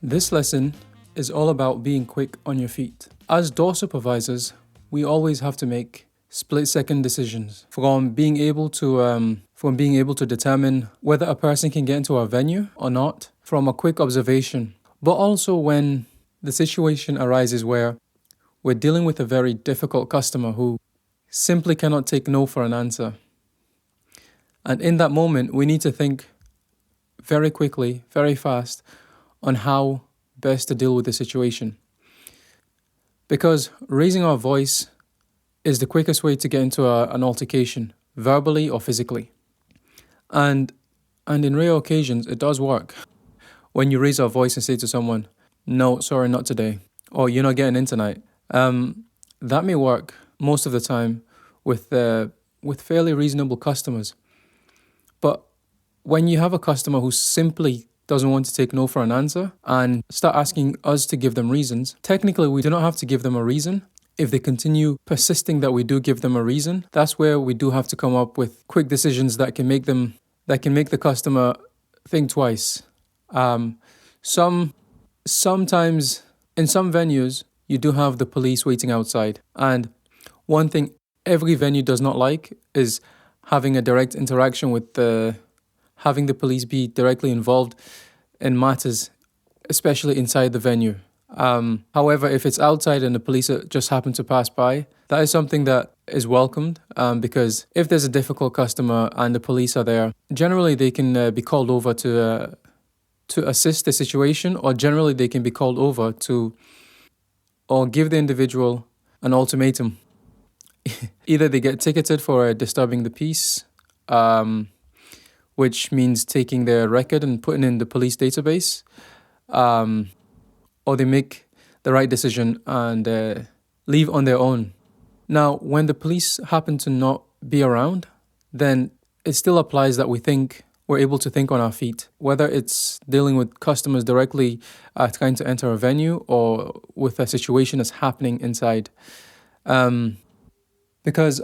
This lesson is all about being quick on your feet. As door supervisors, we always have to make split-second decisions from being able to determine whether a person can get into our venue or not from a quick observation, but also when the situation arises where we're dealing with a very difficult customer who simply cannot take no for an answer. And in that moment, we need to think very quickly, very fast, on how best to deal with the situation. Because raising our voice is the quickest way to get into an altercation, verbally or physically. And in rare occasions, it does work. When you raise our voice and say to someone, "No, sorry, not today," or "You're not getting in tonight," that may work most of the time with fairly reasonable customers. But when you have a customer who simply doesn't want to take no for an answer and start asking us to give them reasons, technically we do not have to give them a reason. If they continue persisting that we do give them a reason, that's where we do have to come up with quick decisions that can make the customer think twice. Sometimes in some venues you do have the police waiting outside, and one thing every venue does not like is having a direct interaction with having the police be directly involved in matters, especially inside the venue. However, if it's outside and the police just happen to pass by, that is something that is welcomed, because if there's a difficult customer and the police are there, generally they can be called over to assist the situation, or generally they can be called over or give the individual an ultimatum. Either they get ticketed for disturbing the peace, which means taking their record and putting in the police database, or they make the right decision and leave on their own. Now, when the police happen to not be around, then it still applies that we're able to think on our feet, whether it's dealing with customers directly trying to enter a venue or with a situation that's happening inside. Because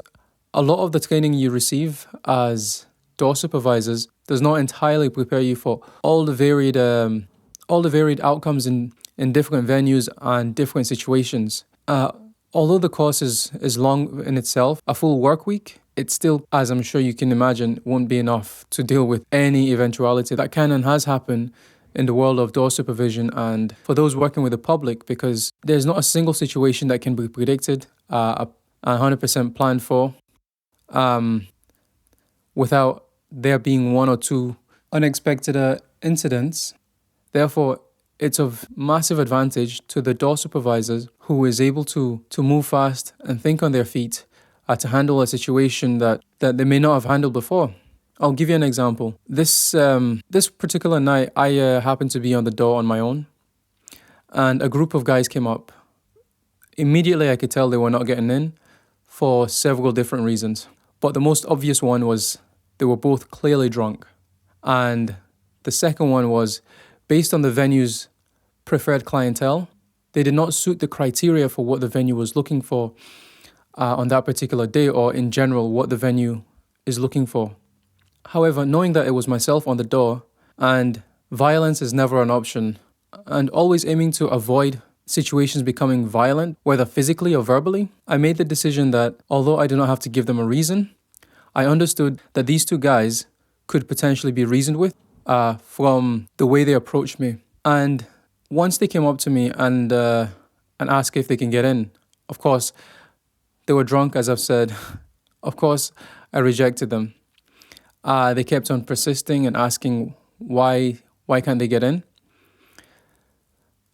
a lot of the training you receive as door supervisors does not entirely prepare you for all the varied outcomes in different venues and different situations. Although the course is long in itself, a full work week, it still, as I'm sure you can imagine, won't be enough to deal with any eventuality that can and has happened in the world of door supervision and for those working with the public, because there's not a single situation that can be predicted, 100% planned for, without there being one or two unexpected incidents. Therefore, it's of massive advantage to the door supervisors who is able to move fast and think on their feet to handle a situation that they may not have handled before. I'll give you an example. This particular night, I happened to be on the door on my own, and a group of guys came up. Immediately, I could tell they were not getting in for several different reasons. But the most obvious one was they were both clearly drunk. And the second one was, based on the venue's preferred clientele, they did not suit the criteria for what the venue was looking for on that particular day, or in general, what the venue is looking for. However, knowing that it was myself on the door, and violence is never an option, and always aiming to avoid situations becoming violent, whether physically or verbally, I made the decision that although I do not have to give them a reason, I understood that these two guys could potentially be reasoned with from the way they approached me. And once they came up to me and asked if they can get in, of course, they were drunk, as I've said. Of course, I rejected them. They kept on persisting and asking why can't they get in.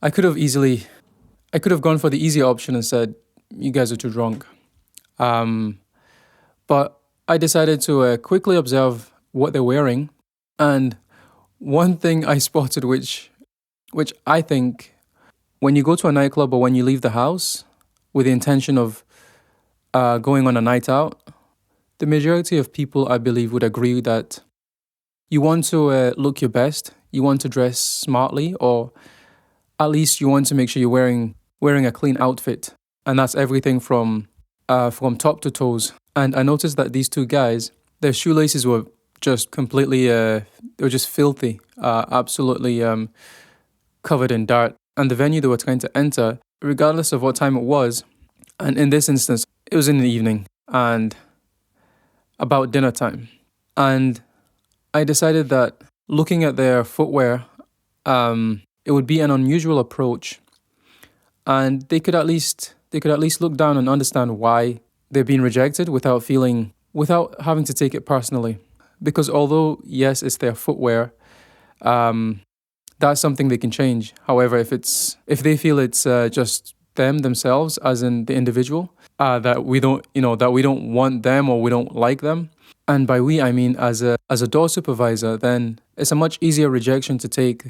I could have gone for the easy option and said, "You guys are too drunk." But I decided to quickly observe what they're wearing. And one thing I spotted, which I think when you go to a nightclub or when you leave the house with the intention of going on a night out, the majority of people, I believe, would agree that you want to look your best, you want to dress smartly, or at least you want to make sure you're wearing a clean outfit. And that's everything from top to toes. And I noticed that these two guys, their shoelaces were just completely, they were just filthy, absolutely covered in dirt. And the venue they were trying to enter, regardless of what time it was, and in this instance, it was in the evening and about dinner time. And I decided that looking at their footwear, it would be an unusual approach, and they could at least look down and understand why they're being rejected without having to take it personally. Because although yes, it's their footwear, that's something they can change. However, if they feel it's just themselves, as in the individual, that we don't want them or we don't like them, and by we I mean as a door supervisor, then it's a much easier rejection to take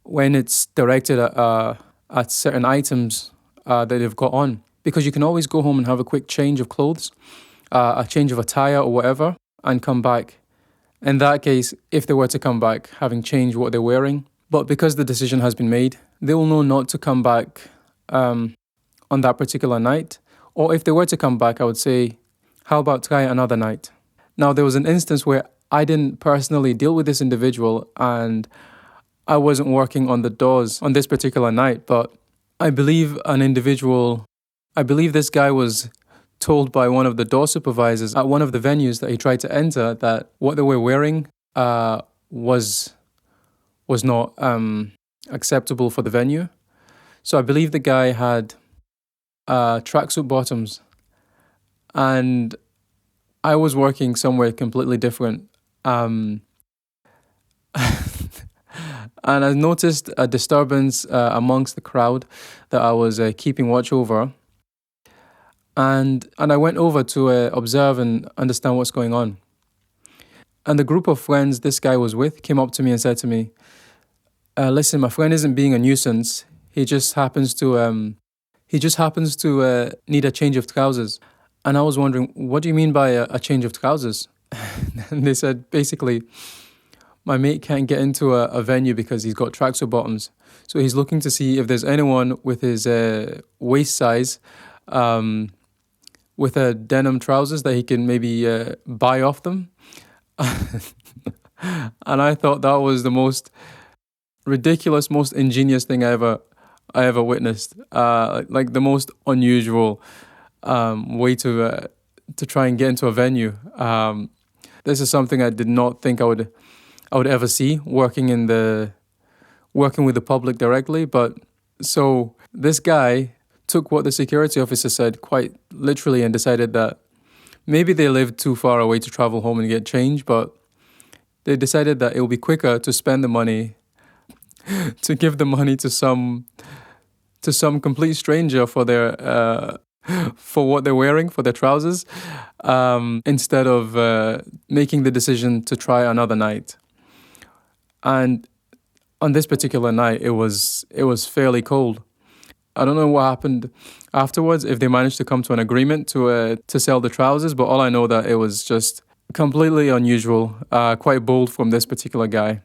when it's directed at certain items that they've got on, because you can always go home and have a quick change of clothes, a change of attire or whatever, and come back. In that case, if they were to come back having changed what they're wearing, but because the decision has been made, they will know not to come back on that particular night. Or if they were to come back, I would say, how about try another night? Now, there was an instance where I didn't personally deal with this individual and I wasn't working on the doors on this particular night, but I believe this guy was told by one of the door supervisors at one of the venues that he tried to enter that what they were wearing was not acceptable for the venue. So I believe the guy had tracksuit bottoms, and I was working somewhere completely different. And I noticed a disturbance amongst the crowd that I was keeping watch over. And I went over to observe and understand what's going on. And the group of friends this guy was with came up to me and said to me, listen, my friend isn't being a nuisance. He just happens to need a change of trousers. And I was wondering, what do you mean by a change of trousers? And they said, basically, my mate can't get into a venue because he's got tracksuit bottoms. So he's looking to see if there's anyone with his waist size, with denim trousers that he can maybe buy off them. And I thought that was the most ridiculous, most ingenious thing I ever witnessed. Like the most unusual way to try and get into a venue. This is something I did not think I would ever see working with the public directly. But so this guy took what the security officer said quite literally and decided that maybe they lived too far away to travel home and get changed, but they decided that it would be quicker to spend the money, to give the money to some complete stranger for their for what they're wearing, for their trousers, instead of making the decision to try another night. And on this particular night, it was fairly cold. I don't know what happened afterwards, if they managed to come to an agreement to sell the trousers, but all I know that it was just completely unusual, quite bold from this particular guy.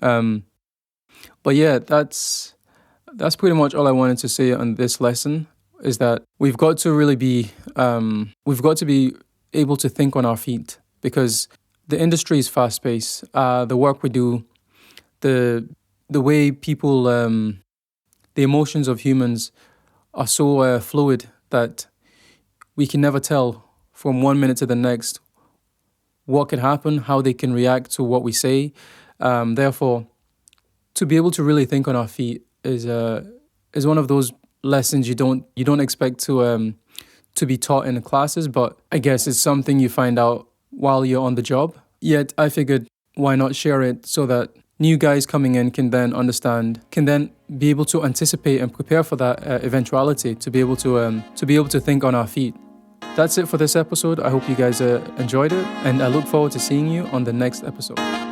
But yeah, that's pretty much all I wanted to say on this lesson, is that we've got to be able to think on our feet, because the industry is fast-paced. The work we do, the way people, the emotions of humans are so fluid that we can never tell from 1 minute to the next what can happen, how they can react to what we say. Therefore, to be able to really think on our feet is one of those lessons you don't expect to be taught in the classes, but I guess it's something you find out while you're on the job. Yet I figured, why not share it so that new guys coming in can then understand, can then be able to anticipate and prepare for that eventuality, to be able to think on our feet. That's it for this episode. I hope you guys enjoyed it, and I look forward to seeing you on the next episode.